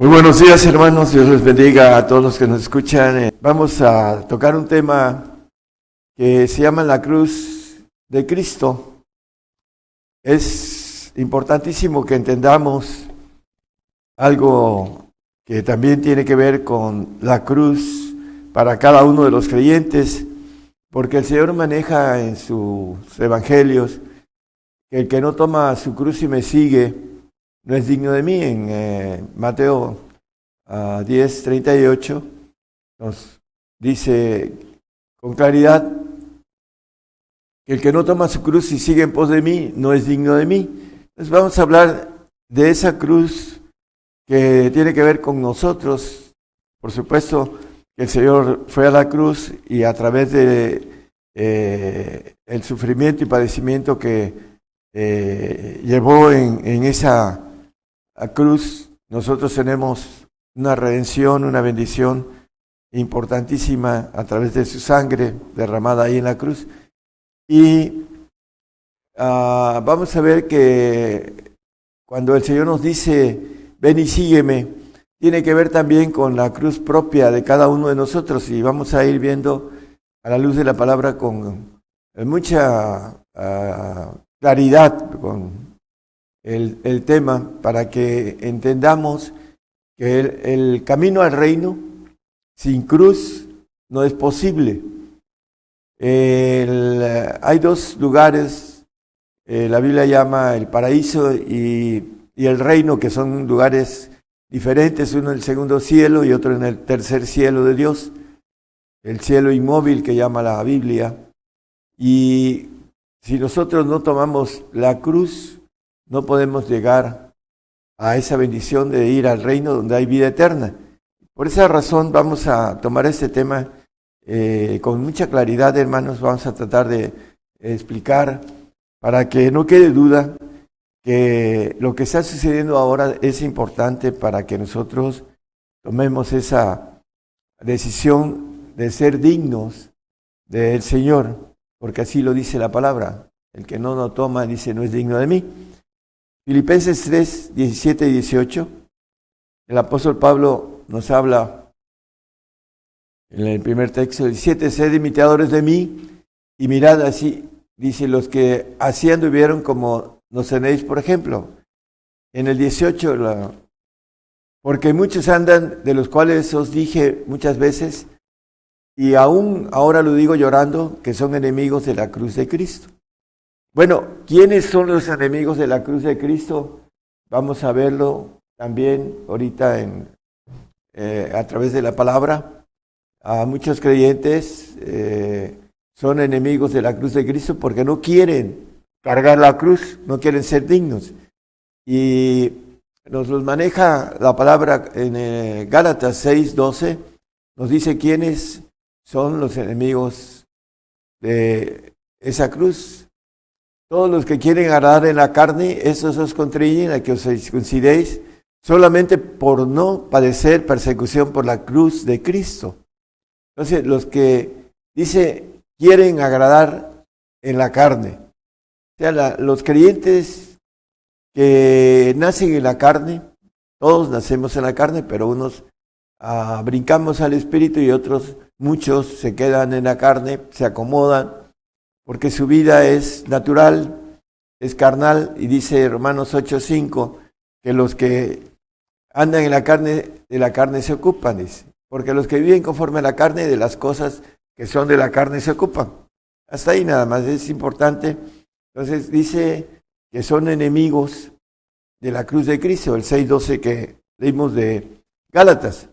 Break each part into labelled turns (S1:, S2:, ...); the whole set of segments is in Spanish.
S1: Muy buenos días, hermanos. Dios les bendiga a todos los que nos escuchan. Vamos a tocar un tema que se llama la cruz de Cristo. Es importantísimo que entendamos algo que también tiene que ver con la cruz para cada uno de los creyentes, porque el Señor maneja en sus evangelios que el que no toma su cruz y me sigue no es digno de mí. En Mateo 10:38 nos dice con claridad que el que no toma su cruz y sigue en pos de mí no es digno de mí. Entonces vamos a hablar de esa cruz que tiene que ver con nosotros. Por supuesto que el Señor fue a la cruz y a través de el sufrimiento y padecimiento que llevó en esa cruz, nosotros tenemos una redención, una bendición importantísima a través de su sangre derramada ahí en la cruz. Y vamos a ver que cuando el Señor nos dice, ven y sígueme, tiene que ver también con la cruz propia de cada uno de nosotros. Y vamos a ir viendo a la luz de la palabra con mucha claridad, con el tema, para que entendamos que el camino al reino sin cruz no es posible. Hay dos lugares, la Biblia llama el paraíso y el reino, que son lugares diferentes, uno en el segundo cielo y otro en el tercer cielo de Dios, el cielo inmóvil que llama la Biblia. Y si nosotros no tomamos la cruz, no podemos llegar a esa bendición de ir al reino donde hay vida eterna. Por esa razón vamos a tomar este tema con mucha claridad, hermanos. Vamos a tratar de explicar para que no quede duda que lo que está sucediendo ahora es importante para que nosotros tomemos esa decisión de ser dignos del Señor, porque así lo dice la palabra. El que no lo toma, dice, no es digno de mí. Filipenses 3, 17 y 18, el apóstol Pablo nos habla en el primer texto, 17, sed imitadores de mí y mirad así, dice, los que así anduvieron como nos tenéis, por ejemplo. En el 18, porque muchos andan, de los cuales os dije muchas veces, y aún ahora lo digo llorando, que son enemigos de la cruz de Cristo. Bueno, ¿quiénes son los enemigos de la cruz de Cristo? Vamos a verlo también ahorita a través de la palabra. A muchos creyentes son enemigos de la cruz de Cristo porque no quieren cargar la cruz, no quieren ser dignos. Y nos los maneja la palabra en Gálatas 6:12, nos dice quiénes son los enemigos de esa cruz. Todos los que quieren agradar en la carne, esos os contriñen a que os circuncidéis solamente por no padecer persecución por la cruz de Cristo. Entonces, los que, dice, quieren agradar en la carne, o sea, los creyentes que nacen en la carne, todos nacemos en la carne, pero unos brincamos al Espíritu y otros, muchos se quedan en la carne, se acomodan, porque su vida es natural, es carnal, y dice Romanos 8:5, que los que andan en la carne, de la carne se ocupan, dice, porque los que viven conforme a la carne, de las cosas que son de la carne se ocupan. Hasta ahí nada más, es importante. Entonces dice que son enemigos de la cruz de Cristo, el 6:12 que leímos de Gálatas.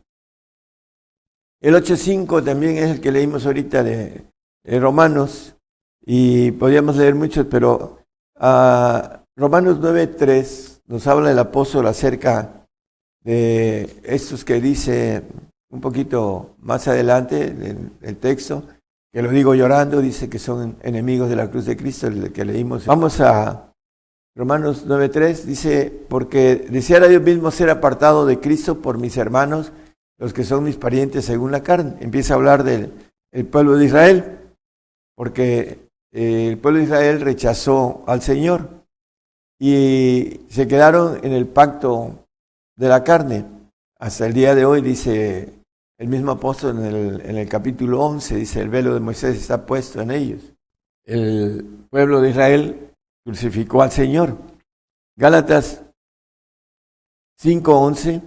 S1: El 8:5 también es el que leímos ahorita de Romanos, y podríamos leer muchos, pero Romanos 9:3 nos habla el apóstol acerca de estos que dice un poquito más adelante en el texto, que lo digo llorando, dice que son enemigos de la cruz de Cristo, el que leímos. Vamos a Romanos 9:3, dice, porque deseara Dios mismo ser apartado de Cristo por mis hermanos, los que son mis parientes según la carne. Empieza a hablar del pueblo de Israel, porque el pueblo de Israel rechazó al Señor y se quedaron en el pacto de la carne. hasta el día de hoy, dice el mismo apóstol en el capítulo 11, dice, el velo de Moisés está puesto en ellos. El pueblo de Israel crucificó al Señor. Gálatas 5:11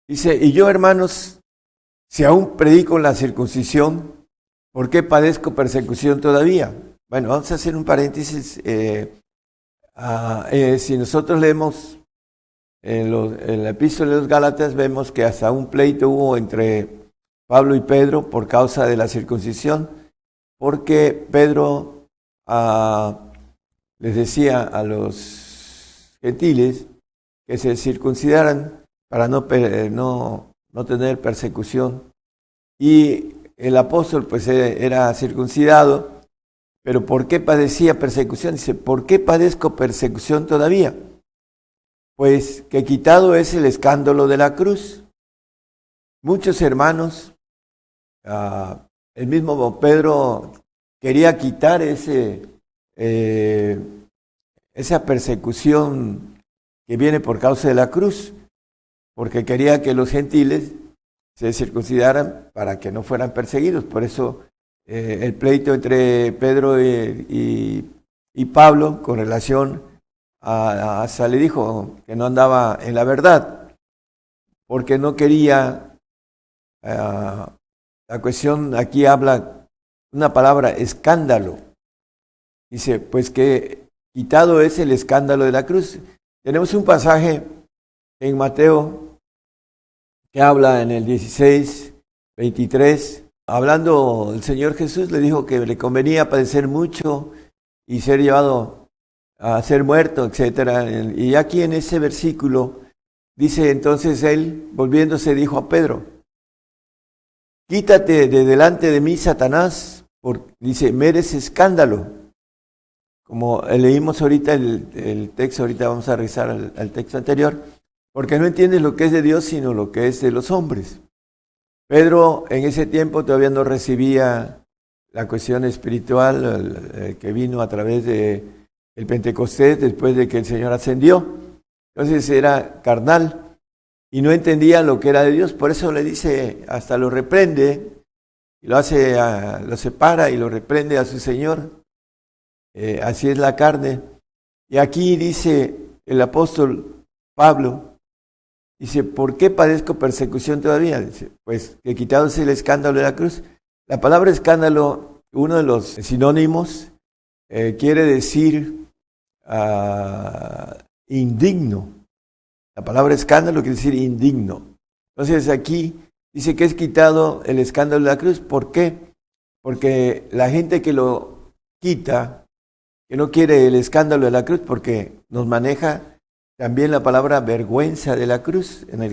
S1: dice, y yo, hermanos, si aún predico la circuncisión, ¿por qué padezco persecución todavía? Bueno, vamos a hacer un paréntesis. Si nosotros leemos en la epístola de los Gálatas, vemos que hasta un pleito hubo entre Pablo y Pedro por causa de la circuncisión, porque Pedro les decía a los gentiles que se circuncidaran para no tener persecución. Y el apóstol pues era circuncidado, pero ¿por qué padecía persecución? Dice, ¿por qué padezco persecución todavía? Pues que quitado es el escándalo de la cruz. Muchos hermanos, el mismo Pedro quería quitar esa persecución que viene por causa de la cruz, porque quería que los gentiles se circuncidaran para que no fueran perseguidos. Por eso el pleito entre Pedro y Pablo con relación hasta le dijo que no andaba en la verdad, porque no quería, la cuestión aquí habla una palabra, escándalo. Dice, pues que quitado es el escándalo de la cruz. Tenemos un pasaje en Mateo que habla en el 16:23, hablando el Señor Jesús le dijo que le convenía padecer mucho y ser llevado a ser muerto, etcétera. Y aquí en ese versículo dice, entonces él, volviéndose, dijo a Pedro, quítate de delante de mí, Satanás, dice, me eres escándalo. Como leímos ahorita el texto, ahorita vamos a revisar al texto anterior, porque no entiendes lo que es de Dios, sino lo que es de los hombres. Pedro en ese tiempo todavía no recibía la cuestión espiritual que vino a través de el Pentecostés después de que el Señor ascendió. Entonces era carnal y no entendía lo que era de Dios. Por eso le dice, hasta lo reprende, y lo separa y lo reprende a su Señor. Así es la carne. Y aquí dice el apóstol Pablo, dice, ¿por qué padezco persecución todavía? Dice, pues que quitado es el escándalo de la cruz. La palabra escándalo, uno de los sinónimos, quiere decir indigno. La palabra escándalo quiere decir indigno. Entonces aquí dice que es quitado el escándalo de la cruz. ¿Por qué? Porque la gente que lo quita, que no quiere el escándalo de la cruz, porque nos maneja también la palabra vergüenza de la cruz. En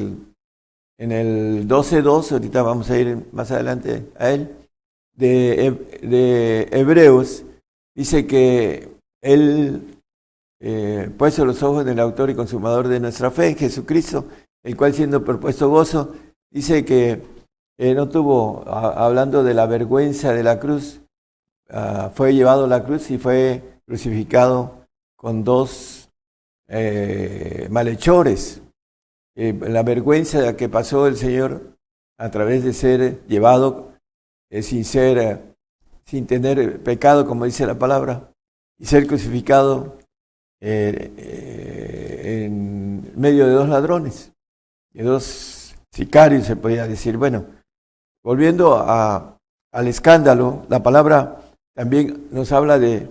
S1: el 12:2, ahorita vamos a ir más adelante a él, de Hebreos, dice que él, puesto los ojos en el autor y consumador de nuestra fe, en Jesucristo, el cual siendo propuesto gozo, dice que no tuvo, hablando de la vergüenza de la cruz, fue llevado a la cruz y fue crucificado con dos malhechores. La vergüenza que pasó el Señor a través de ser llevado sin tener pecado, como dice la palabra, y ser crucificado en medio de dos ladrones, de dos sicarios, se podía decir. Bueno, volviendo al escándalo, la palabra también nos habla de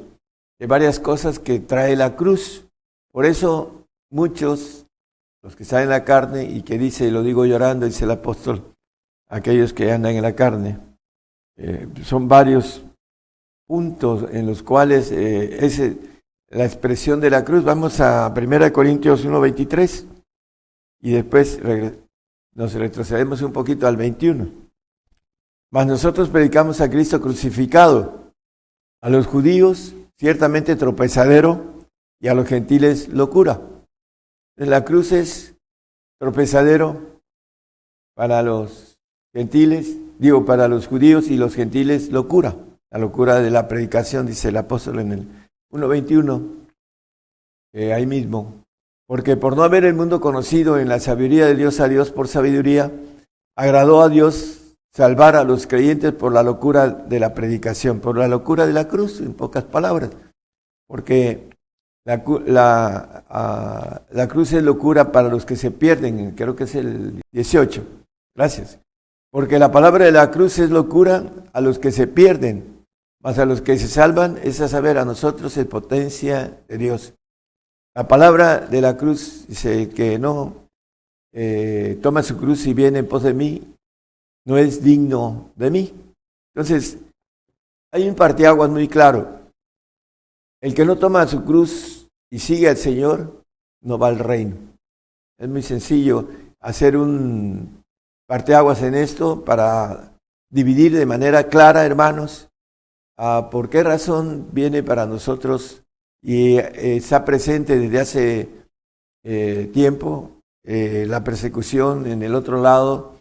S1: varias cosas que trae la cruz. Por eso muchos, los que están en la carne y que dice, y lo digo llorando, dice el apóstol, aquellos que andan en la carne, son varios puntos en los cuales es la expresión de la cruz. Vamos a 1 Corintios 1:23 y después nos retrocedemos un poquito al 21. Mas nosotros predicamos a Cristo crucificado, a los judíos ciertamente tropezadero y a los gentiles locura. La cruz es tropezadero para los gentiles, para los judíos, y los gentiles locura. La locura de la predicación, dice el apóstol en el 1:21, ahí mismo. Porque por no haber el mundo conocido en la sabiduría de Dios a Dios por sabiduría, agradó a Dios salvar a los creyentes por la locura de la predicación, por la locura de la cruz, en pocas palabras. Porque la cruz es locura para los que se pierden, creo que es el 18. Gracias. Porque la palabra de la cruz es locura a los que se pierden, mas a los que se salvan es a saber, a nosotros es potencia de Dios. La palabra de la cruz dice que no toma su cruz y viene en pos de mí, no es digno de mí. Entonces, hay un parteaguas muy claro. El que no toma su cruz y sigue al Señor, no va al reino. Es muy sencillo hacer un parteaguas en esto para dividir de manera clara, hermanos, por qué razón viene para nosotros y está presente desde hace tiempo la persecución en el otro lado.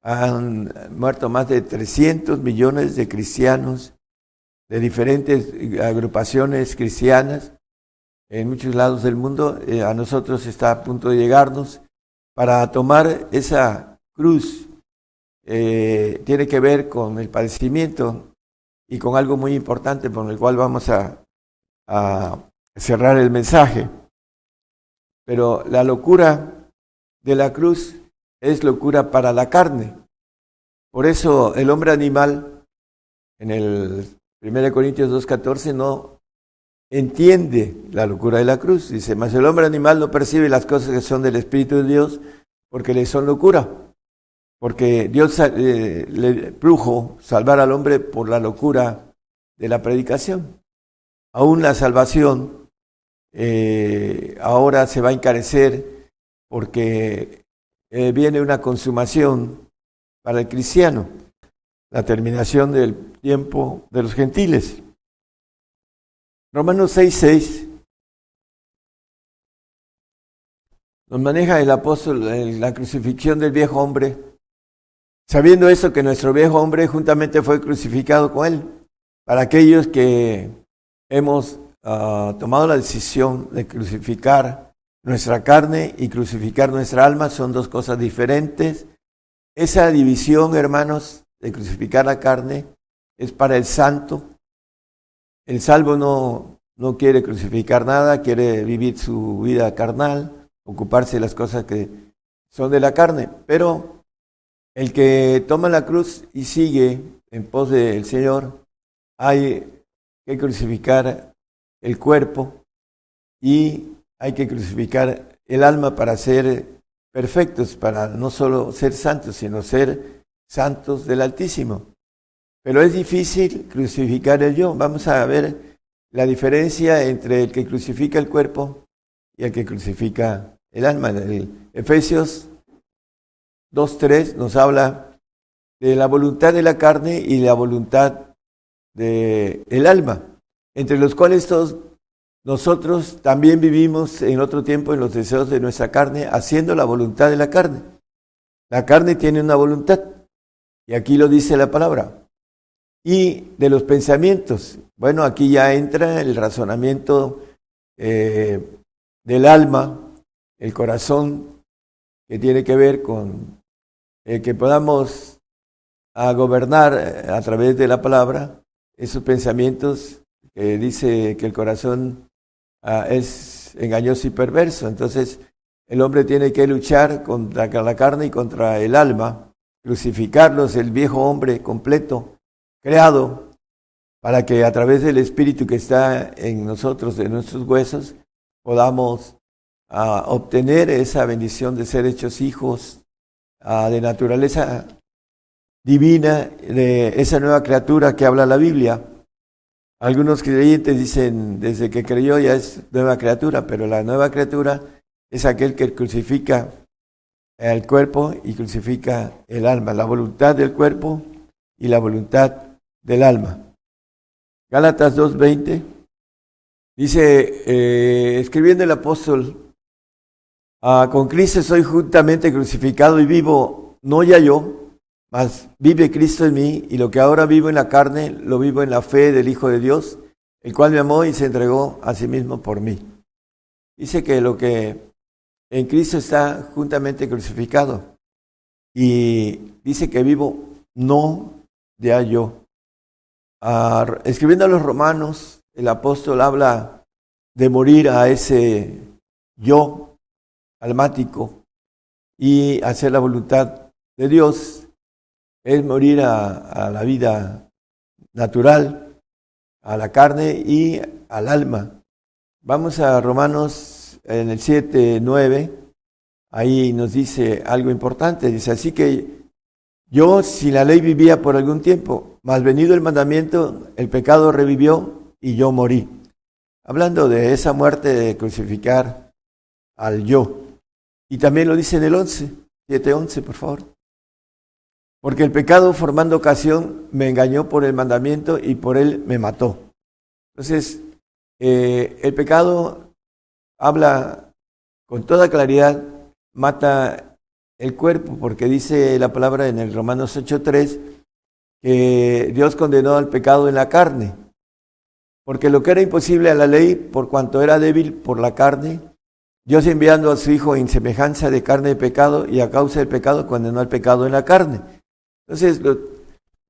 S1: Han muerto más de 300 millones de cristianos de diferentes agrupaciones cristianas en muchos lados del mundo. A nosotros está a punto de llegarnos para tomar esa cruz. Tiene que ver con el padecimiento y con algo muy importante por el cual vamos a cerrar el mensaje. Pero la locura de la cruz es locura para la carne. Por eso el hombre animal, en el 1 Corintios 2:14, no entiende la locura de la cruz. Dice, mas el hombre animal no percibe las cosas que son del Espíritu de Dios porque le son locura. Porque Dios le plujo salvar al hombre por la locura de la predicación. Aún la salvación ahora se va a encarecer porque viene una consumación para el cristiano, la terminación del tiempo de los gentiles. Romanos 6:6 nos maneja el apóstol en la crucifixión del viejo hombre, sabiendo eso que nuestro viejo hombre juntamente fue crucificado con él. Para aquellos que hemos tomado la decisión de crucificar nuestra carne y crucificar nuestra alma, son dos cosas diferentes. Esa división, hermanos, de crucificar la carne es para el santo. El salvo no quiere crucificar nada, quiere vivir su vida carnal, ocuparse de las cosas que son de la carne. Pero el que toma la cruz y sigue en pos del Señor, hay que crucificar el cuerpo y hay que crucificar el alma para ser perfectos, para no solo ser santos, sino ser santos del Altísimo. Pero es difícil crucificar el yo. Vamos a ver la diferencia entre el que crucifica el cuerpo y el que crucifica el alma. En Efesios 2:3 nos habla de la voluntad de la carne y la voluntad del alma, entre los cuales todos nosotros también vivimos en otro tiempo en los deseos de nuestra carne, haciendo la voluntad de la carne. La carne tiene una voluntad, y aquí lo dice la palabra. Y de los pensamientos, bueno, aquí ya entra el razonamiento del alma, el corazón, que tiene que ver con que podamos gobernar a través de la palabra esos pensamientos. Dice que el corazón es engañoso y perverso. Entonces el hombre tiene que luchar contra la carne y contra el alma, crucificarlos, el viejo hombre completo, creado, para que a través del Espíritu que está en nosotros, de nuestros huesos, podamos obtener esa bendición de ser hechos hijos de naturaleza divina, de esa nueva criatura que habla la Biblia. Algunos creyentes dicen, desde que creyó ya es nueva criatura, pero la nueva criatura es aquel que crucifica el cuerpo y crucifica el alma, la voluntad del cuerpo y la voluntad del alma. Gálatas 2:20 dice, escribiendo el apóstol, con Cristo soy juntamente crucificado y vivo, no ya yo, mas vive Cristo en mí, y lo que ahora vivo en la carne, lo vivo en la fe del Hijo de Dios, el cual me amó y se entregó a sí mismo por mí. Dice que lo que en Cristo está juntamente crucificado. Y dice que vivo no ya yo. Escribiendo a los Romanos, el apóstol habla de morir a ese yo almático y hacer la voluntad de Dios. Es morir a la vida natural, a la carne y al alma. Vamos a Romanos en el 7:9, ahí nos dice algo importante, dice, así que yo sin la ley vivía por algún tiempo, mas venido el mandamiento, el pecado revivió y yo morí. Hablando de esa muerte de crucificar al yo. Y también lo dice en el 7:11, por favor. Porque el pecado formando ocasión me engañó por el mandamiento y por él me mató. Entonces, el pecado habla con toda claridad, mata el cuerpo, porque dice la palabra en el Romanos 8:3 que Dios condenó al pecado en la carne, porque lo que era imposible a la ley, por cuanto era débil por la carne, Dios enviando a su Hijo en semejanza de carne de pecado y a causa del pecado condenó al pecado en la carne. Entonces,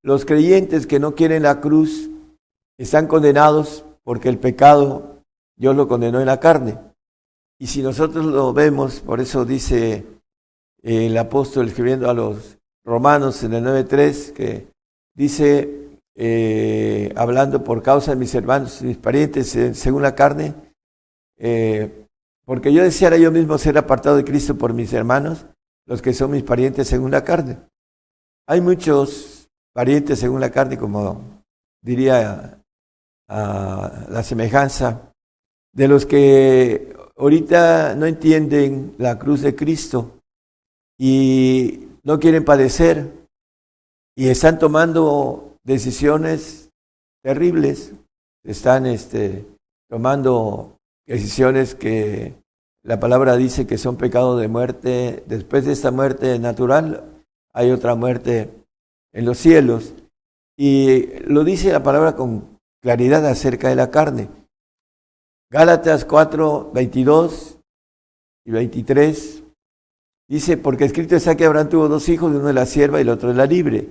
S1: los creyentes que no quieren la cruz están condenados porque el pecado Dios lo condenó en la carne. Y si nosotros lo vemos, por eso dice el apóstol escribiendo a los romanos en el 9:3, que dice, hablando por causa de mis hermanos, mis parientes, según la carne, porque yo deseara yo mismo ser apartado de Cristo por mis hermanos, los que son mis parientes según la carne. Hay muchos parientes según la carne, como diría la semejanza, de los que ahorita no entienden la cruz de Cristo y no quieren padecer y están tomando decisiones terribles, están tomando decisiones que la palabra dice que son pecados de muerte. Después de esta muerte natural hay otra muerte en los cielos, y lo dice la palabra con claridad acerca de la carne. Gálatas 4:22 y 23 dice, porque escrito está que Abraham tuvo dos hijos, uno de la sierva y el otro de la libre.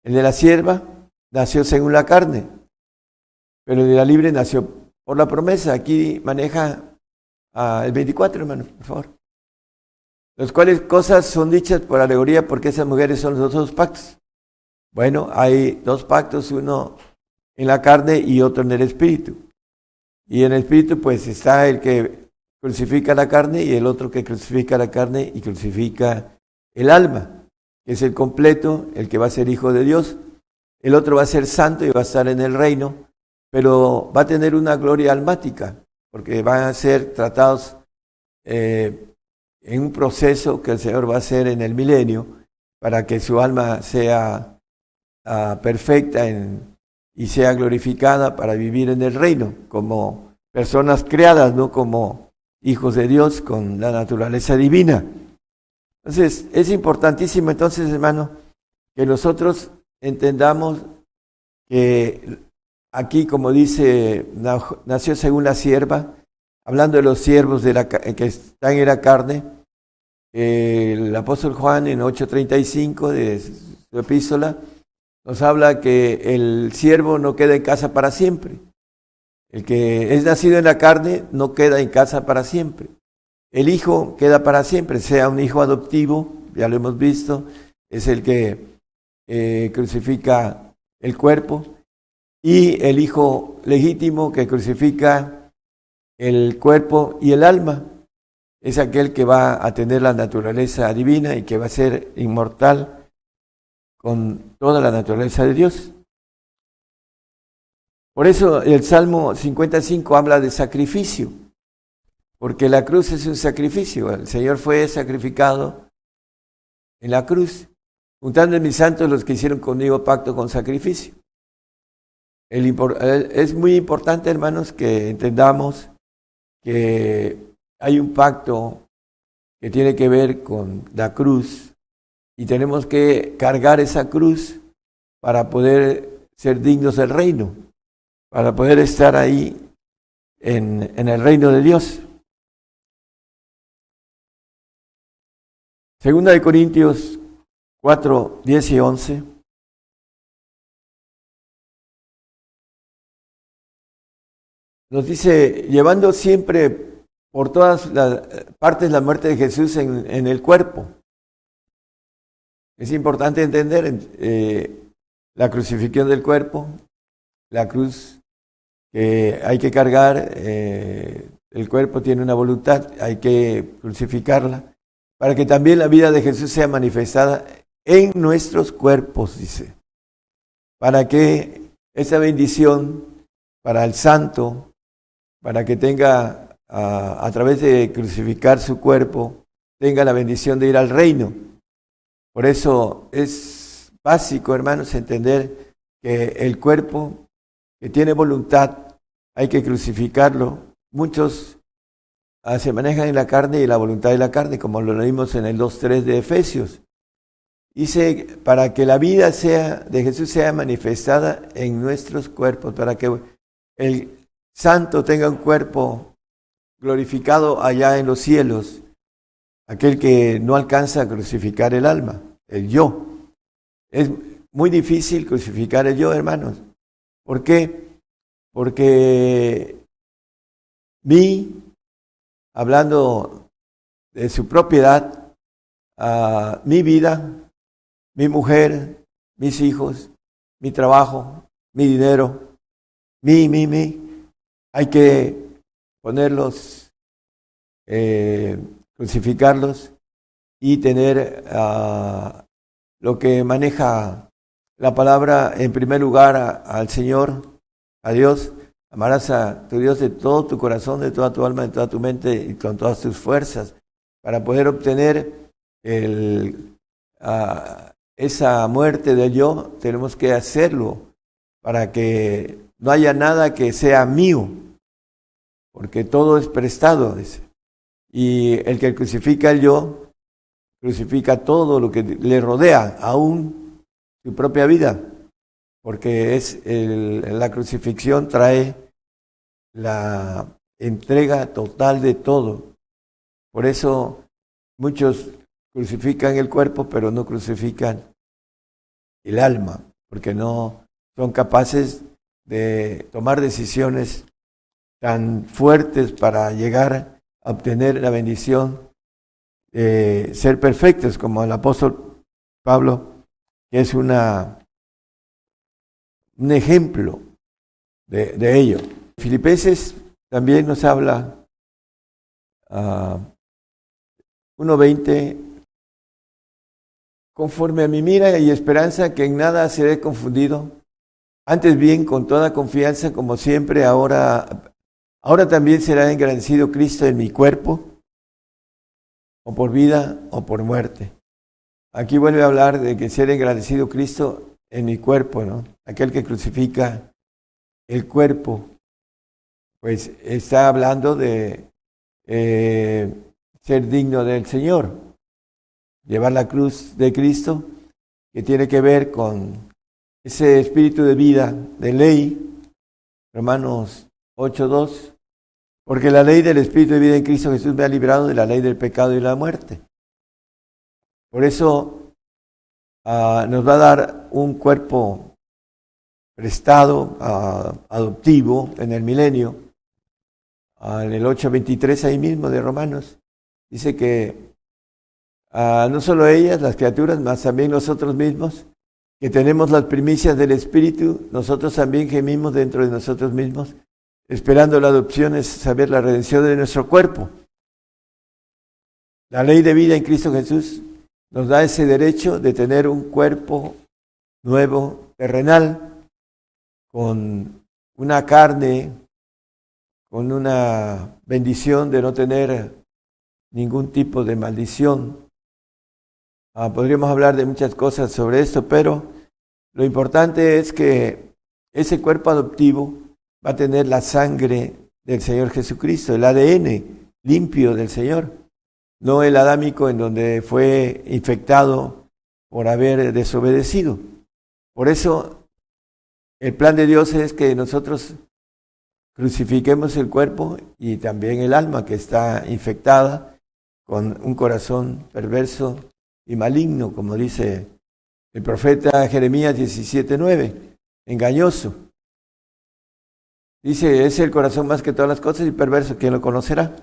S1: El de la sierva nació según la carne, pero el de la libre nació por la promesa. Aquí maneja el 24, hermano, por favor. Los cuales cosas son dichas por alegoría, porque esas mujeres son los dos pactos. Bueno, hay dos pactos, uno en la carne y otro en el espíritu. Y en el espíritu pues está el que crucifica la carne y el otro que crucifica la carne y crucifica el alma, que es el completo, el que va a ser hijo de Dios. El otro va a ser santo y va a estar en el reino, pero va a tener una gloria almática, porque van a ser tratados en un proceso que el Señor va a hacer en el milenio para que su alma sea perfecta y sea glorificada para vivir en el reino como personas creadas, no como hijos de Dios con la naturaleza divina. Entonces, es importantísimo entonces, hermano, que nosotros entendamos que aquí, como dice, nació según la sierva, hablando de los siervos que están en la carne, el apóstol Juan en 8:35 de su epístola nos habla que el siervo no queda en casa para siempre. El que es nacido en la carne no queda en casa para siempre. El hijo queda para siempre, sea un hijo adoptivo, ya lo hemos visto, es el que crucifica el cuerpo, y el hijo legítimo que crucifica el cuerpo y el alma, es aquel que va a tener la naturaleza divina y que va a ser inmortal con toda la naturaleza de Dios. Por eso el Salmo 55 habla de sacrificio, porque la cruz es un sacrificio. El Señor fue sacrificado en la cruz, juntando en mis santos los que hicieron conmigo pacto con sacrificio. Es muy importante, hermanos, que entendamos que hay un pacto que tiene que ver con la cruz y tenemos que cargar esa cruz para poder ser dignos del reino, para poder estar ahí en el reino de Dios. Segunda de Corintios 4, 10 y 11. Nos dice, llevando siempre por todas las partes la muerte de Jesús en el cuerpo. Es importante entender la crucifixión del cuerpo, la cruz que hay que cargar, el cuerpo tiene una voluntad, hay que crucificarla, para que también la vida de Jesús sea manifestada en nuestros cuerpos, dice, para que esa bendición para el santo, para que tenga, a través de crucificar su cuerpo, tenga la bendición de ir al reino. Por eso es básico, hermanos, entender que el cuerpo que tiene voluntad hay que crucificarlo. Muchos se manejan en la carne y la voluntad de la carne, como lo leímos en el 2:3 de Efesios. Dice, para que la vida de Jesús sea manifestada en nuestros cuerpos, para que el santo tenga un cuerpo glorificado allá en los cielos, aquel que no alcanza a crucificar el alma, el yo. Es muy difícil crucificar el yo, hermanos. ¿Por qué? Porque hablando de su propiedad, mi vida, mi mujer, mis hijos, mi trabajo, mi dinero, hay que ponerlos, crucificarlos y tener lo que maneja la palabra en primer lugar al Señor, a Dios. Amarás a tu Dios de todo tu corazón, de toda tu alma, de toda tu mente y con todas tus fuerzas. Para poder obtener esa muerte del yo, tenemos que hacerlo para que no haya nada que sea mío, porque todo es prestado, dice. Y el que crucifica el yo, crucifica todo lo que le rodea, aún su propia vida, porque la crucifixión trae la entrega total de todo. Por eso muchos crucifican el cuerpo, pero no crucifican el alma, porque no son capaces de tomar decisiones tan fuertes para llegar a obtener la bendición de ser perfectos, como el apóstol Pablo, que es un ejemplo de ello. Filipenses también nos habla 1:20, conforme a mi mira y esperanza que en nada seré confundido, antes bien con toda confianza como siempre ahora también será engrandecido Cristo en mi cuerpo, o por vida o por muerte. Aquí vuelve a hablar de que ser engrandecido Cristo en mi cuerpo, ¿no? Aquel que crucifica el cuerpo, pues está hablando de ser digno del Señor, llevar la cruz de Cristo, que tiene que ver con ese espíritu de vida, de ley, Romanos 8:2, porque la ley del espíritu de vida en Cristo Jesús me ha librado de la ley del pecado y la muerte. Por eso nos va a dar un cuerpo prestado, adoptivo en el milenio. En el 8:23 ahí mismo de Romanos, dice que no solo ellas, las criaturas, mas también nosotros mismos, que tenemos las primicias del Espíritu, nosotros también gemimos dentro de nosotros mismos, esperando la adopción, es saber la redención de nuestro cuerpo. La ley de vida en Cristo Jesús nos da ese derecho de tener un cuerpo nuevo, terrenal, con una carne, con una bendición de no tener ningún tipo de maldición. Podríamos hablar de muchas cosas sobre esto, pero lo importante es que ese cuerpo adoptivo va a tener la sangre del Señor Jesucristo, el ADN limpio del Señor, no el adámico en donde fue infectado por haber desobedecido. Por eso el plan de Dios es que nosotros crucifiquemos el cuerpo y también el alma que está infectada con un corazón perverso y maligno, como dice el profeta Jeremías 17:9, engañoso. Dice, es el corazón más que todas las cosas y perverso, ¿quién lo conocerá?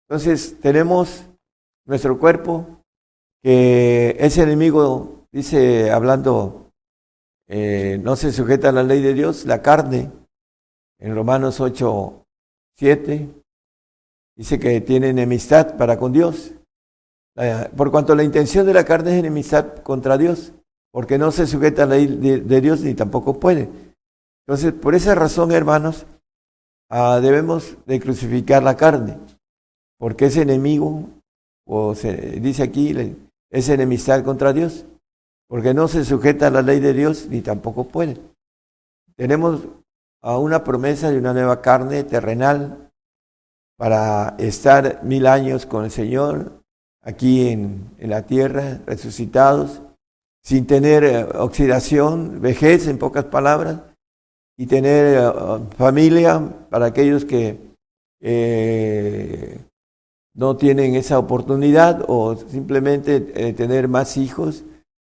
S1: Entonces tenemos nuestro cuerpo, que ese enemigo, dice, hablando, no se sujeta a la ley de Dios, la carne, en Romanos 8:7, dice que tiene enemistad para con Dios, por cuanto la intención de la carne es enemistad contra Dios, porque no se sujeta a la ley de Dios ni tampoco puede. Entonces, por esa razón, hermanos, debemos de crucificar la carne, porque ese enemigo, o se dice aquí, es enemistad contra Dios, porque no se sujeta a la ley de Dios ni tampoco puede. Tenemos una promesa de una nueva carne terrenal para estar 1000 años con el Señor aquí en la tierra, resucitados, sin tener oxidación, vejez en pocas palabras, y tener familia para aquellos que no tienen esa oportunidad, o simplemente tener más hijos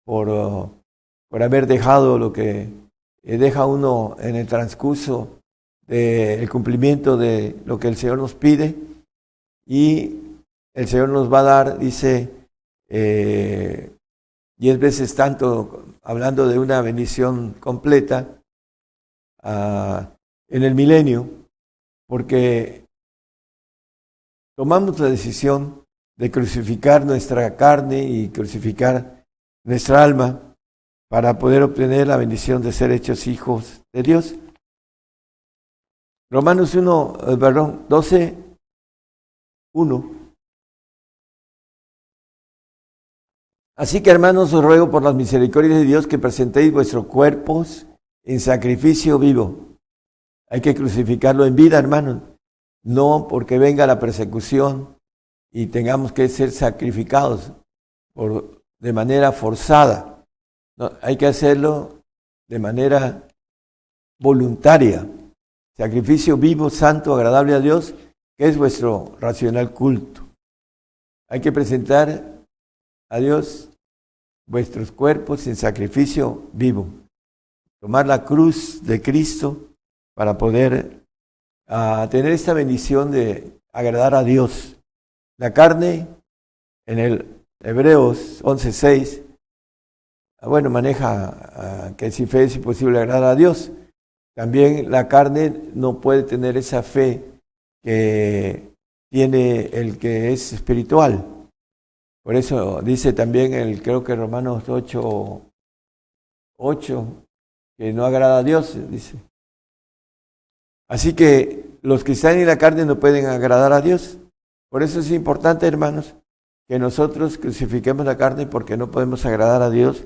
S1: por haber dejado lo que deja uno en el transcurso del cumplimiento de lo que el Señor nos pide, y el Señor nos va a dar, dice, 10 veces tanto, hablando de una bendición completa en el milenio, porque tomamos la decisión de crucificar nuestra carne y crucificar nuestra alma para poder obtener la bendición de ser hechos hijos de Dios. Romanos 12:1. Así que, hermanos, os ruego por las misericordias de Dios que presentéis vuestros cuerpos en sacrificio vivo. Hay que crucificarlo en vida, hermanos, no porque venga la persecución y tengamos que ser sacrificados de manera forzada. No, hay que hacerlo de manera voluntaria. Sacrificio vivo, santo, agradable a Dios, que es vuestro racional culto. Hay que presentar a Dios vuestros cuerpos en sacrificio vivo. Tomar la cruz de Cristo para poder tener esta bendición de agradar a Dios. La carne, en el Hebreos 11:6, maneja que si fe es imposible agradar a Dios. También la carne no puede tener esa fe que tiene el que es espiritual. Por eso dice también creo que Romanos 8:8, que no agrada a Dios, dice. Así que los que están en la carne no pueden agradar a Dios. Por eso es importante, hermanos, que nosotros crucifiquemos la carne, porque no podemos agradar a Dios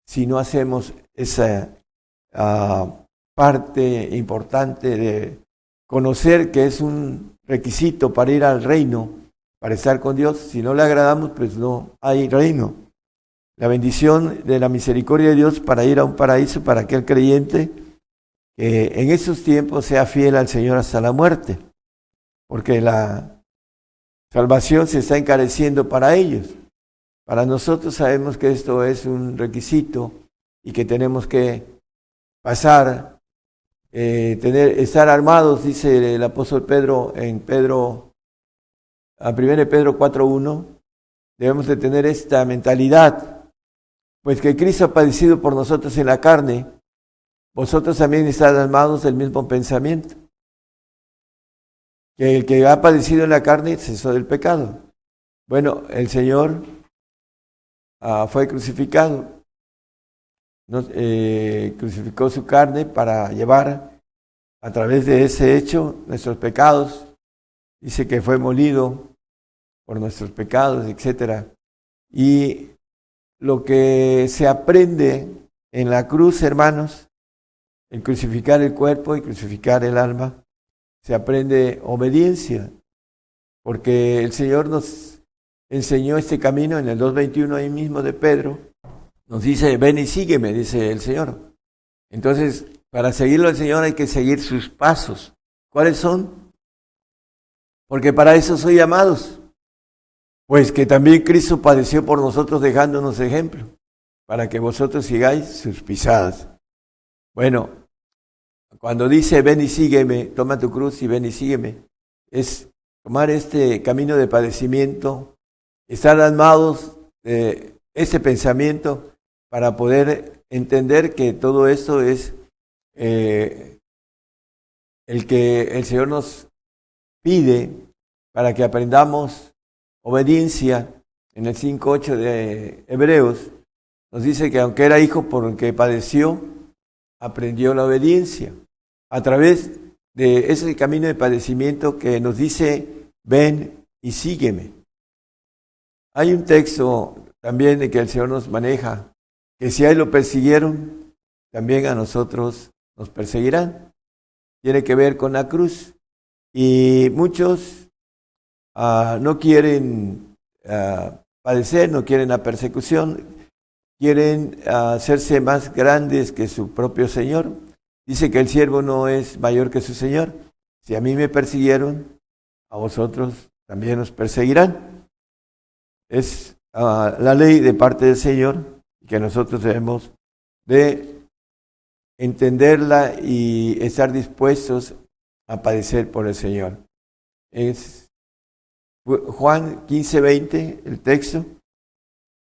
S1: si no hacemos esa parte importante de conocer que es un requisito para ir al reino, para estar con Dios. Si no le agradamos, pues no hay reino. La bendición de la misericordia de Dios para ir a un paraíso para aquel creyente que en esos tiempos sea fiel al Señor hasta la muerte, porque la salvación se está encareciendo para ellos. Para nosotros sabemos que esto es un requisito y que tenemos que pasar, estar armados, dice el apóstol Pedro en 1 Pedro 4:1, debemos de tener esta mentalidad, pues que Cristo ha padecido por nosotros en la carne, vosotros también estáis armados del mismo pensamiento, que el que ha padecido en la carne cesó del pecado. Bueno, el Señor fue crucificado, crucificó su carne para llevar a través de ese hecho nuestros pecados. Dice que fue molido por nuestros pecados, etc. Y lo que se aprende en la cruz, hermanos, en crucificar el cuerpo y crucificar el alma, se aprende obediencia, porque el Señor nos enseñó este camino en el 2:21 ahí mismo de Pedro. Nos dice, ven y sígueme, dice el Señor. Entonces, para seguirlo al Señor hay que seguir sus pasos. ¿Cuáles son? Porque para eso soy llamados, Pues que también Cristo padeció por nosotros dejándonos ejemplo, para que vosotros sigáis sus pisadas. Bueno, cuando dice ven y sígueme, toma tu cruz y ven y sígueme, es tomar este camino de padecimiento, estar armados de este pensamiento para poder entender que todo esto es el que el Señor nos pide para que aprendamos obediencia. En el 5:8 de Hebreos nos dice que aunque era hijo por el que padeció, aprendió la obediencia a través de ese camino de padecimiento que nos dice ven y sígueme. Hay un texto también de que el Señor nos maneja, que si a Él lo persiguieron, también a nosotros nos perseguirán. Tiene que ver con la cruz. Y muchos no quieren padecer, no quieren la persecución, quieren hacerse más grandes que su propio Señor. Dice que el siervo no es mayor que su Señor. Si a mí me persiguieron, a vosotros también os perseguirán. Es la ley de parte del Señor que nosotros debemos de entenderla y estar dispuestos a padecer por el Señor. Es Juan 15:20, el texto.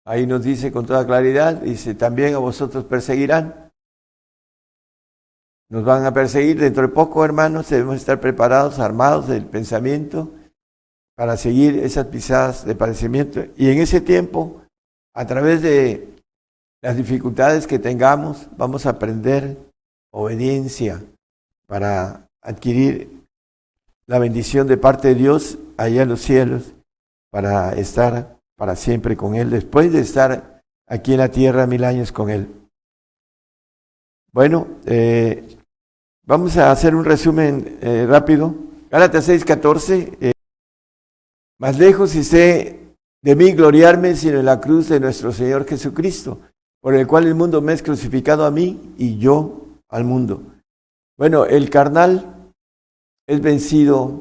S1: Ahí nos dice con toda claridad, dice, también a vosotros perseguirán. Nos van a perseguir dentro de poco, hermanos, debemos estar preparados, armados del pensamiento para seguir esas pisadas de padecimiento. Y en ese tiempo, a través de las dificultades que tengamos, vamos a aprender obediencia para adquirir la bendición de parte de Dios allá en los cielos, para estar para siempre con Él, después de estar aquí en la tierra 1000 años con Él. Bueno, vamos a hacer un resumen rápido. Gálatas 6:14, más lejos esté de mí gloriarme sino en la cruz de nuestro Señor Jesucristo, por el cual el mundo me es crucificado a mí y yo al mundo. Bueno, el carnal es vencido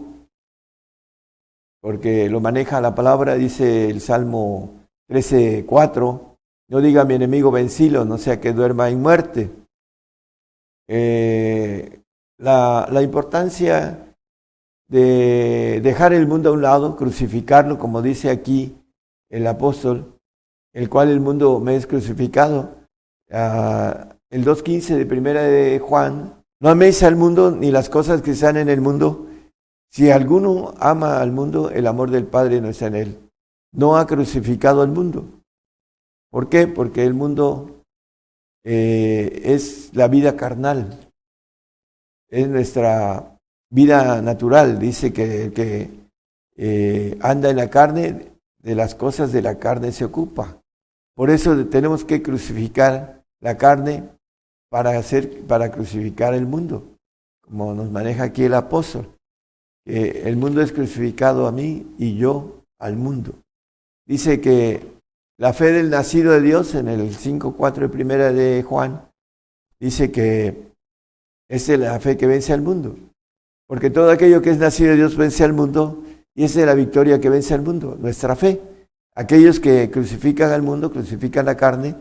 S1: porque lo maneja la palabra, dice el Salmo 13:4, no diga mi enemigo vencilo, no sea que duerma en muerte. La importancia de dejar el mundo a un lado, crucificarlo, como dice aquí el apóstol, el cual el mundo me es crucificado. El 2:15 de primera de Juan, no améis al mundo ni las cosas que están en el mundo. Si alguno ama al mundo, el amor del Padre no está en él. No ha crucificado al mundo. ¿Por qué? Porque el mundo es la vida carnal, es nuestra vida natural. Dice que el que anda en la carne, de las cosas de la carne se ocupa. Por eso tenemos que crucificar la carne para crucificar el mundo, como nos maneja aquí el apóstol. El mundo es crucificado a mí y yo al mundo. Dice que la fe del nacido de Dios, en el 5:4 de primera de Juan, dice que esa es la fe que vence al mundo. Porque todo aquello que es nacido de Dios vence al mundo, y esa es la victoria que vence al mundo, nuestra fe. Aquellos que crucifican al mundo, crucifican la carne,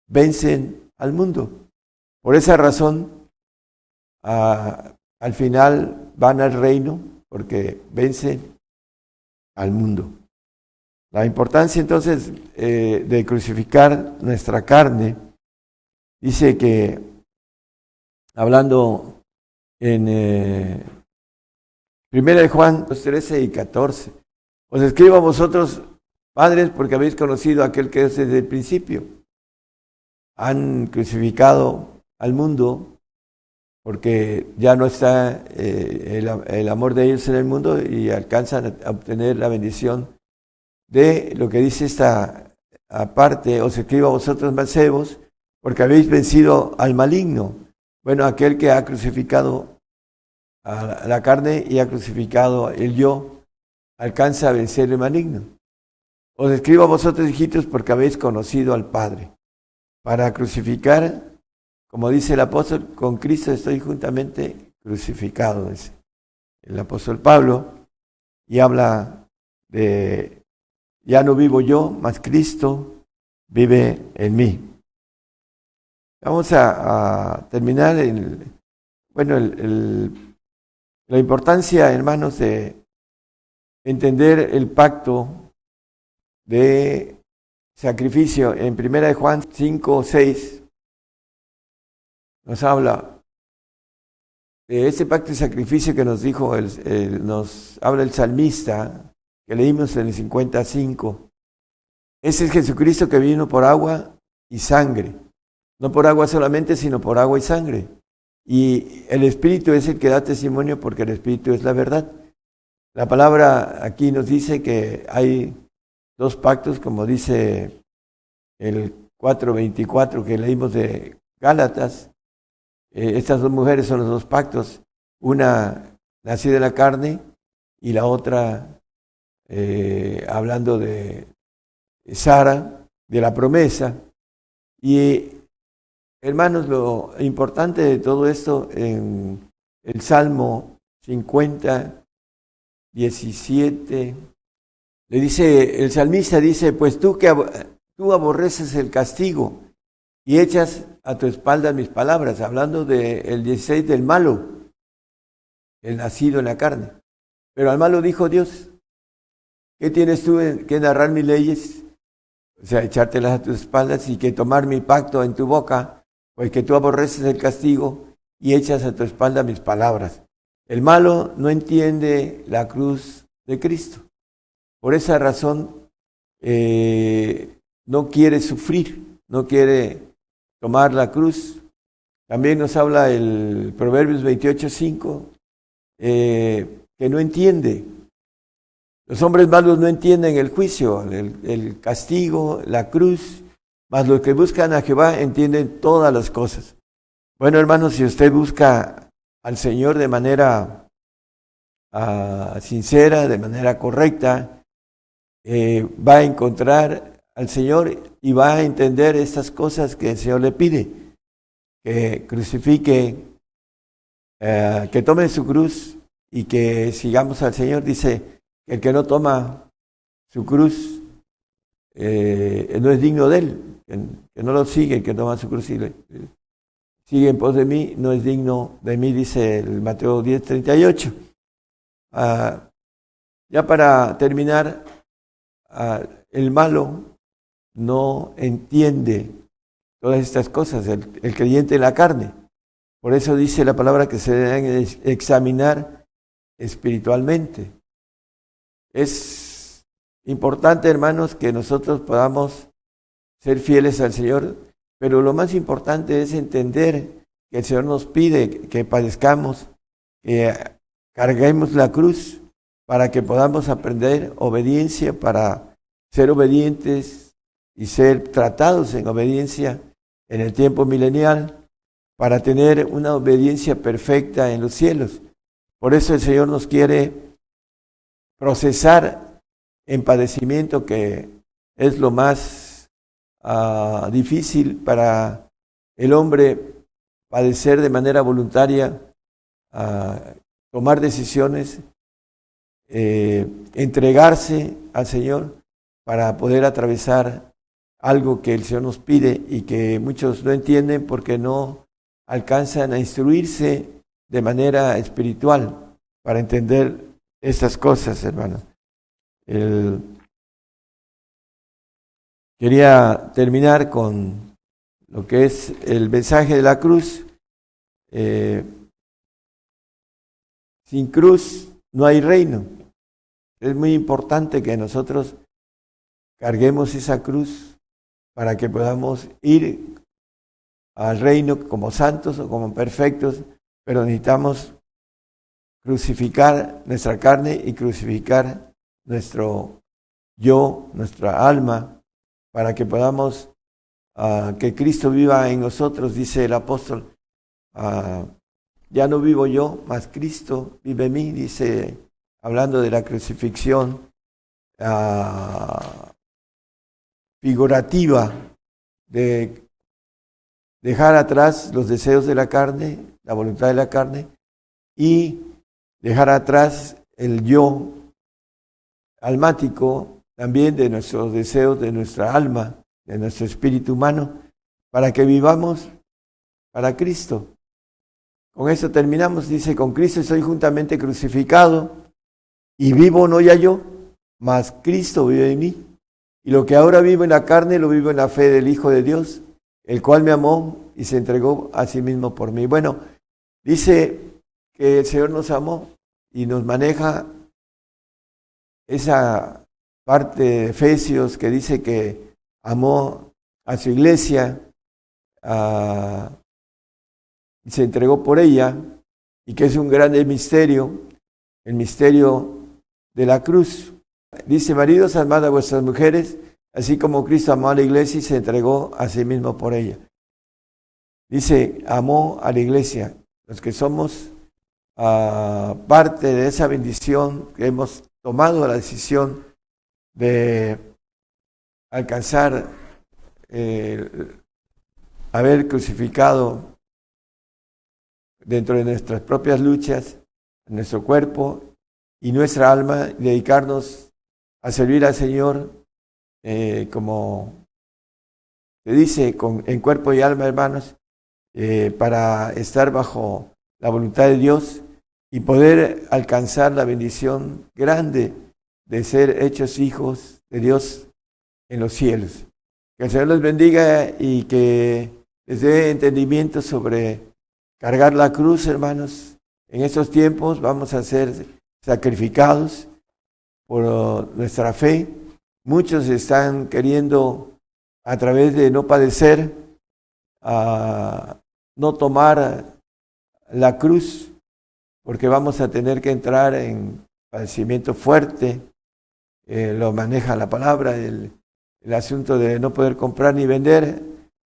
S1: vencen al mundo. Por esa razón, al final van al reino, porque vencen al mundo. La importancia entonces de crucificar nuestra carne, dice que, hablando en 1 de Juan 13 y 14, os escribo a vosotros, padres, porque habéis conocido a aquel que es desde el principio. Han crucificado al mundo porque ya no está el amor de ellos en el mundo y alcanzan a obtener la bendición de lo que dice esta parte, os escribo a vosotros mancebos, porque habéis vencido al maligno. Bueno, aquel que ha crucificado a la carne y ha crucificado el yo, alcanza a vencer el maligno. Os escribo a vosotros, hijitos, porque habéis conocido al Padre. Para crucificar, como dice el apóstol, con Cristo estoy juntamente crucificado, dice el apóstol Pablo, y habla de Ya no vivo yo, mas Cristo vive en mí. Vamos a terminar la importancia, hermanos, de entender el pacto de sacrificio. En 1 Juan 5:6 nos habla de ese pacto de sacrificio que nos dijo, nos habla el salmista, que leímos en el 55. Ese es Jesucristo que vino por agua y sangre. No por agua solamente, sino por agua y sangre. Y el Espíritu es el que da testimonio, porque el Espíritu es la verdad. La palabra aquí nos dice que hay dos pactos, como dice el 4:24 que leímos de Gálatas. Estas dos mujeres son los dos pactos, una nacida de la carne y la otra hablando de Sara, de la promesa. Y hermanos, lo importante de todo esto en el Salmo 50, 17, le dice, el salmista dice, pues tú aborreces el castigo y echas a tu espalda mis palabras, hablando del 16 del malo, el nacido en la carne. Pero al malo dijo Dios, ¿qué tienes tú que narrar mis leyes? O sea, echártelas a tus espaldas y que tomar mi pacto en tu boca, pues que tú aborreces el castigo y echas a tu espalda mis palabras. El malo no entiende la cruz de Cristo. Por esa razón no quiere sufrir, no quiere tomar la cruz. También nos habla el Proverbios 28:5, que no entiende. Los hombres malos no entienden el juicio, el castigo, la cruz, mas los que buscan a Jehová entienden todas las cosas. Bueno, hermanos, si usted busca al Señor de manera sincera, de manera correcta, va a encontrar al Señor y va a entender estas cosas que el Señor le pide, que crucifique, que tome su cruz y que sigamos al Señor. Dice, el que no toma su cruz no es digno de él, que no lo sigue, el que toma su cruz y sigue en pos de mí, no es digno de mí, dice el Mateo 10:38. Ya para terminar, el malo no entiende todas estas cosas, el creyente de la carne. Por eso dice la palabra que se deben examinar espiritualmente. Es importante, hermanos, que nosotros podamos ser fieles al Señor, pero lo más importante es entender que el Señor nos pide que padezcamos, que carguemos la cruz para que podamos aprender obediencia, para ser obedientes y ser tratados en obediencia en el tiempo milenial, para tener una obediencia perfecta en los cielos. Por eso el Señor nos quiere procesar en padecimiento, que es lo más difícil para el hombre, padecer de manera voluntaria, tomar decisiones, entregarse al Señor para poder atravesar algo que el Señor nos pide y que muchos no entienden porque no alcanzan a instruirse de manera espiritual para entender estas cosas, hermanos. Quería terminar con lo que es el mensaje de la cruz. Sin cruz no hay reino. Es muy importante que nosotros carguemos esa cruz para que podamos ir al reino como santos o como perfectos, pero necesitamos crucificar nuestra carne y crucificar nuestro yo, nuestra alma, para que podamos que Cristo viva en nosotros. Dice el apóstol, ya no vivo yo, mas Cristo vive en mí, dice, hablando de la crucifixión figurativa, de dejar atrás los deseos de la carne, la voluntad de la carne, y dejar atrás el yo almático, también de nuestros deseos, de nuestra alma, de nuestro espíritu humano, para que vivamos para Cristo. Con eso terminamos, dice, con Cristo soy juntamente crucificado, y vivo no ya yo, mas Cristo vive en mí. Y lo que ahora vivo en la carne, lo vivo en la fe del Hijo de Dios, el cual me amó y se entregó a sí mismo por mí. Bueno, dice que el Señor nos amó y nos maneja esa parte de Efesios que dice que amó a su iglesia, y se entregó por ella, y que es un grande misterio, el misterio de la cruz. Dice, maridos, amad a vuestras mujeres, así como Cristo amó a la iglesia y se entregó a sí mismo por ella. Dice, amó a la iglesia, los que somos parte de esa bendición, que hemos tomado la decisión de alcanzar haber crucificado dentro de nuestras propias luchas, nuestro cuerpo y nuestra alma, dedicarnos a servir al Señor, como se dice, en cuerpo y alma, hermanos, para estar bajo la voluntad de Dios y poder alcanzar la bendición grande de ser hechos hijos de Dios en los cielos. Que el Señor los bendiga y que les dé entendimiento sobre cargar la cruz, hermanos. En estos tiempos vamos a ser sacrificados por nuestra fe. Muchos están queriendo, a través de no padecer, no tomar la cruz, porque vamos a tener que entrar en padecimiento fuerte. Lo maneja la palabra, el asunto de no poder comprar ni vender.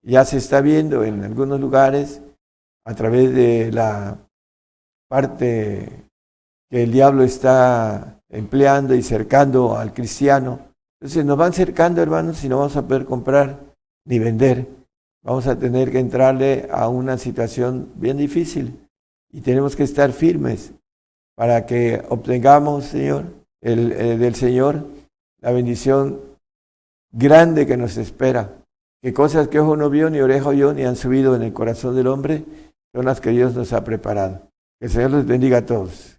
S1: Ya se está viendo en algunos lugares a través de la parte que el diablo está empleando y cercando al cristiano. Entonces nos van cercando, hermanos, y no vamos a poder comprar ni vender. Vamos a tener que entrarle a una situación bien difícil y tenemos que estar firmes para que obtengamos, Señor, del Señor la bendición grande que nos espera. Que cosas que ojo no vio, ni oreja oyó, ni han subido en el corazón del hombre, son las que Dios nos ha preparado. Que el Señor los bendiga a todos.